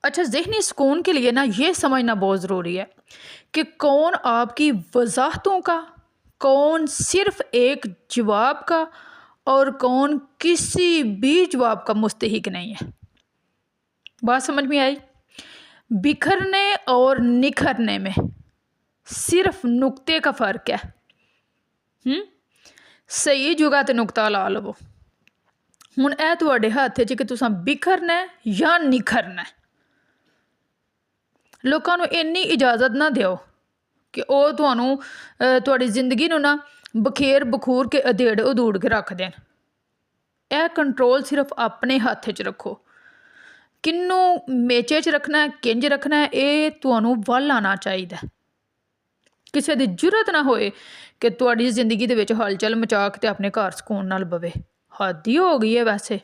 अच्छा, ज़हनी सुकून के लिए ना ये समझना बहुत ज़रूरी है कि कौन आपकी वजाहतों का, कौन सिर्फ एक जवाब का और कौन किसी भी जवाब का मुस्तहिक नहीं है। बात समझ में आई? बिखरने और निखरने में सिर्फ नुक्ते का फ़र्क है। सही जगह ते नुक्ता ला लवो। हुण ਇਹ ਤੁਹਾਡੇ ਹੱਥ 'ਚ कि तुसां बिखरना है या निखरना है। लोगों ਨੂੰ ਇੰਨੀ इजाज़त ना ਦਿਓ कि ਉਹ ਤੁਹਾਨੂੰ ਤੁਹਾਡੀ ਜ਼ਿੰਦਗੀ ਨੂੰ ਨਾ ਬਖੇਰ ਬਖੂਰ ਕੇ ਅਧੇੜ ਉਧੂੜ ਕੇ ਰੱਖ ਦੇਣ। ਇਹ ਕੰਟਰੋਲ ਸਿਰਫ ਆਪਣੇ ਹੱਥ 'ਚ ਰੱਖੋ। ਕਿਹਨੂੰ ਮੇਚੇ 'ਚ ਰੱਖਣਾ ਹੈ, ਕਿੰਜ ਰੱਖਣਾ ਹੈ, ਇਹ ਤੁਹਾਨੂੰ ਵੱਲ ਆਉਣਾ ਚਾਹੀਦਾ। ਕਿਸੇ ਦੀ ਜ਼ਰੂਰਤ ਨਾ ਹੋਏ ਕਿ ਤੁਹਾਡੀ ਜ਼ਿੰਦਗੀ ਦੇ ਵਿੱਚ ਹਲਚਲ ਮਚਾ ਕੇ ਤੇ ਆਪਣੇ ਘਰ ਸਕੂਨ ਨਾਲ ਬਵੇ। ਹੱਦ ਹੀ ਹੋ ਗਈ ਹੈ ਵੈਸੇ।